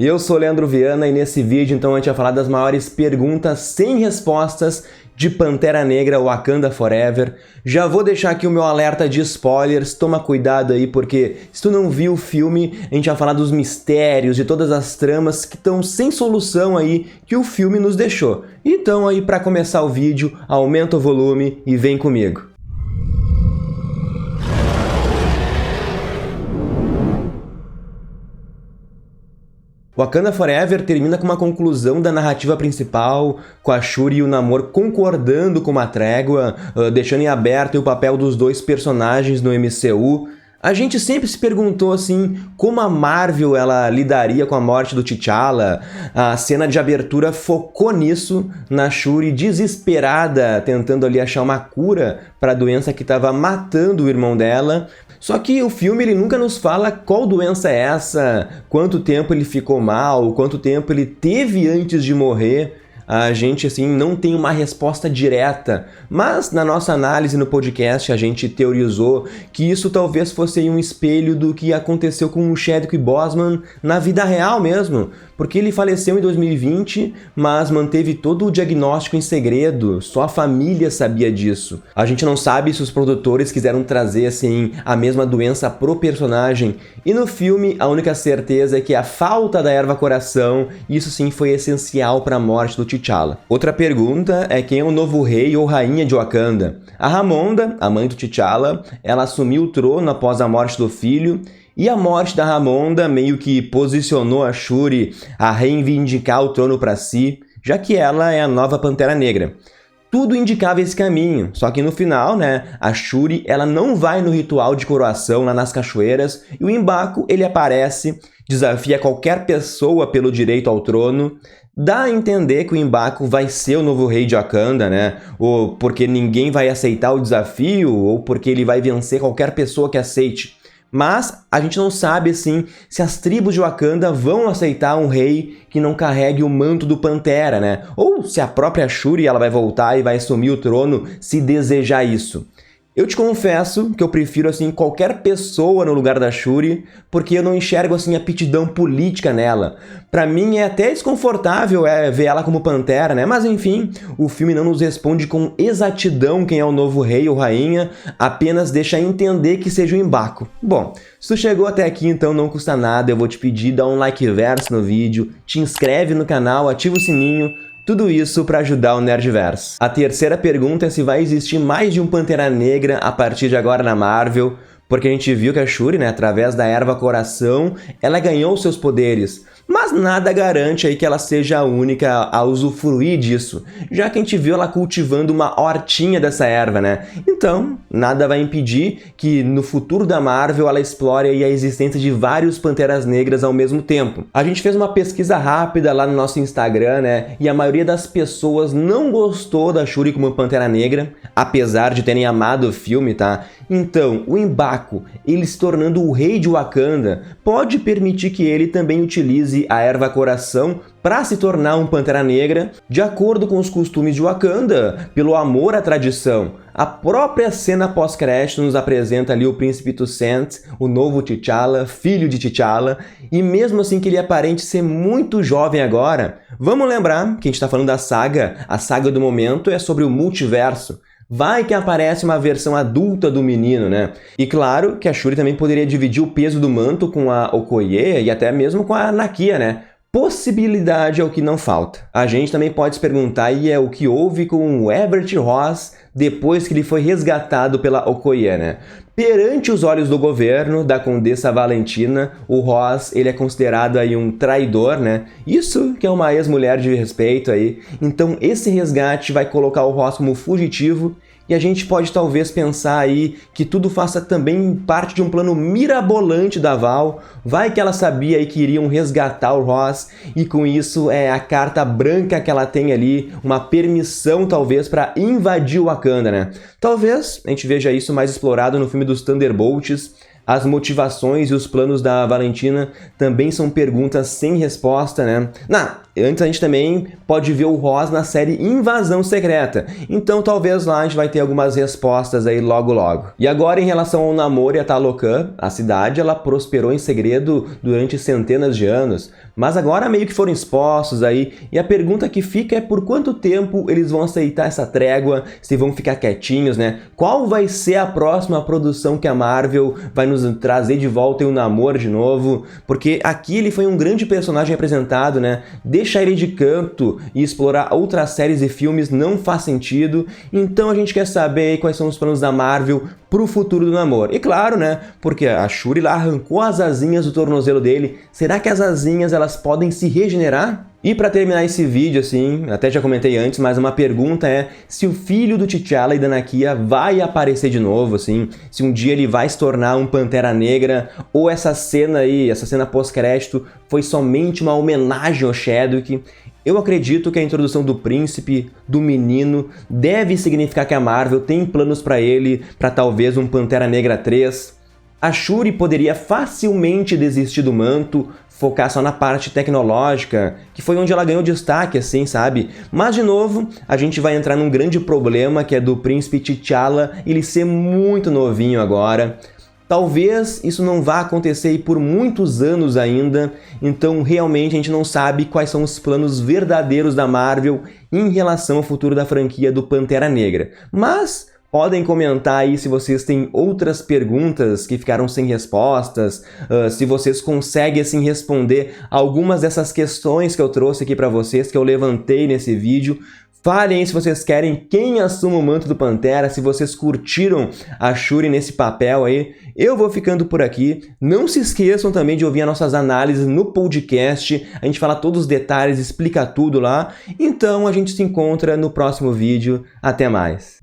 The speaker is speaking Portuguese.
Eu sou Leandro Viana e nesse vídeo então a gente vai falar das maiores perguntas sem respostas de Pantera Negra Wakanda Forever. Já vou deixar aqui o meu alerta de spoilers, toma cuidado aí porque se tu não viu o filme, a gente vai falar dos mistérios, de todas as tramas que estão sem solução aí que o filme nos deixou. Então aí para começar o vídeo, aumenta o volume e vem comigo. Wakanda Forever termina com uma conclusão da narrativa principal, com a Shuri e o Namor concordando com uma trégua, deixando em aberto o papel dos dois personagens no MCU. A gente sempre se perguntou assim, como a Marvel ela lidaria com a morte do T'Challa. A cena de abertura focou nisso, na Shuri desesperada, tentando ali achar uma cura para a doença que estava matando o irmão dela. Só que o filme ele nunca nos fala qual doença é essa, quanto tempo ele ficou mal, quanto tempo ele teve antes de morrer. A gente, assim, não tem uma resposta direta, mas na nossa análise no podcast a gente teorizou que isso talvez fosse um espelho do que aconteceu com o Chadwick Boseman na vida real mesmo, porque ele faleceu em 2020, mas manteve todo o diagnóstico em segredo, só a família sabia disso. A gente não sabe se os produtores quiseram trazer, assim, a mesma doença pro personagem, e no filme a única certeza é que a falta da erva coração, isso sim foi essencial para a morte do T'Challa. Outra pergunta é quem é o novo rei ou rainha de Wakanda. A Ramonda, a mãe do T'Challa, ela assumiu o trono após a morte do filho, e a morte da Ramonda meio que posicionou a Shuri a reivindicar o trono para si, já que ela é a nova Pantera Negra. Tudo indicava esse caminho, só que no final, a Shuri ela não vai no ritual de coroação lá nas cachoeiras, e o M'Baku ele aparece, desafia qualquer pessoa pelo direito ao trono. Dá a entender que o M'Baku vai ser o novo rei de Wakanda, ou porque ninguém vai aceitar o desafio, ou porque ele vai vencer qualquer pessoa que aceite. Mas a gente não sabe, assim, se as tribos de Wakanda vão aceitar um rei que não carregue o manto do Pantera, Ou se a própria Shuri ela vai voltar e vai assumir o trono se desejar isso. Eu te confesso que eu prefiro, assim, qualquer pessoa no lugar da Shuri, porque eu não enxergo, assim, aptidão política nela. Pra mim é até desconfortável ver ela como Pantera, Mas enfim, o filme não nos responde com exatidão quem é o novo rei ou rainha, apenas deixa entender que seja o M'Baku. Bom, se tu chegou até aqui, então não custa nada, eu vou te pedir, dá um like verso no vídeo, te inscreve no canal, ativa o sininho, tudo isso para ajudar o Nerdverse. A terceira pergunta é se vai existir mais de um Pantera Negra a partir de agora na Marvel, porque a gente viu que a Shuri, através da erva coração, ela ganhou seus poderes, mas nada garante aí que ela seja a única a usufruir disso, já que a gente viu ela cultivando uma hortinha dessa erva, Então, nada vai impedir que no futuro da Marvel ela explore aí a existência de vários Panteras Negras ao mesmo tempo. A gente fez uma pesquisa rápida lá no nosso Instagram, E a maioria das pessoas não gostou da Shuri como Pantera Negra, apesar de terem amado o filme, Então, o M'Baku, ele se tornando o rei de Wakanda, pode permitir que ele também utilize a erva coração para se tornar um Pantera Negra, de acordo com os costumes de Wakanda, pelo amor à tradição. A própria cena pós-crédito nos apresenta ali o Príncipe Toussaint, o novo T'Challa, filho de T'Challa, e mesmo assim que ele aparente ser muito jovem agora, vamos lembrar que a gente está falando da saga, a saga do momento é sobre o multiverso. Vai que aparece uma versão adulta do menino, E claro que a Shuri também poderia dividir o peso do manto com a Okoye e até mesmo com a Nakia, Possibilidade é o que não falta. A gente também pode se perguntar o que houve com o Everett Ross depois que ele foi resgatado pela Okoye, Perante os olhos do governo, da Condessa Valentina, o Ross ele é considerado aí um traidor, Isso que é uma ex-mulher de respeito aí. Então esse resgate vai colocar o Ross como fugitivo. E a gente pode talvez pensar aí que tudo faça também parte de um plano mirabolante da Val. Vai que ela sabia aí que iriam resgatar o Ross e com isso é a carta branca que ela tem ali, uma permissão talvez para invadir o Wakanda, Talvez a gente veja isso mais explorado no filme dos Thunderbolts. As motivações e os planos da Valentina também são perguntas sem resposta, Antes a gente também pode ver o Ross na série Invasão Secreta, então talvez lá a gente vai ter algumas respostas aí logo logo. E agora em relação ao Namor e a Talocan, a cidade ela prosperou em segredo durante centenas de anos, Mas agora meio que foram expostos aí, e a pergunta que fica é por quanto tempo eles vão aceitar essa trégua, se vão ficar quietinhos, né? Qual vai ser a próxima produção que a Marvel vai nos trazer de volta em o Namor de novo? Porque aqui ele foi um grande personagem apresentado, né? Deixar ele de canto e explorar outras séries e filmes não faz sentido, então a gente quer saber aí quais são os planos da Marvel pro futuro do Namor. E claro, né? Porque a Shuri lá arrancou as asinhas do tornozelo dele. Será que as asinhas elas podem se regenerar? E para terminar esse vídeo, assim, até já comentei antes, mas uma pergunta é se o filho do T'Challa e da Nakia vai aparecer de novo, assim, se um dia ele vai se tornar um Pantera Negra, ou essa cena aí, essa cena pós-crédito, foi somente uma homenagem ao Chadwick. Eu acredito que a introdução do príncipe, do menino, deve significar que a Marvel tem planos para ele, para talvez um Pantera Negra 3. A Shuri poderia facilmente desistir do manto, focar só na parte tecnológica, que foi onde ela ganhou destaque, assim, sabe? Mas, de novo, a gente vai entrar num grande problema, que é do príncipe T'Challa ele ser muito novinho agora. Talvez isso não vá acontecer aí por muitos anos ainda, então realmente a gente não sabe quais são os planos verdadeiros da Marvel em relação ao futuro da franquia do Pantera Negra. Mas podem comentar aí se vocês têm outras perguntas que ficaram sem respostas, se vocês conseguem assim responder algumas dessas questões que eu trouxe aqui para vocês, que eu levantei nesse vídeo. Falem aí se vocês querem quem assuma o manto do Pantera, se vocês curtiram a Shuri nesse papel aí. Eu vou ficando por aqui. Não se esqueçam também de ouvir as nossas análises no podcast. A gente fala todos os detalhes, explica tudo lá. Então a gente se encontra no próximo vídeo. Até mais!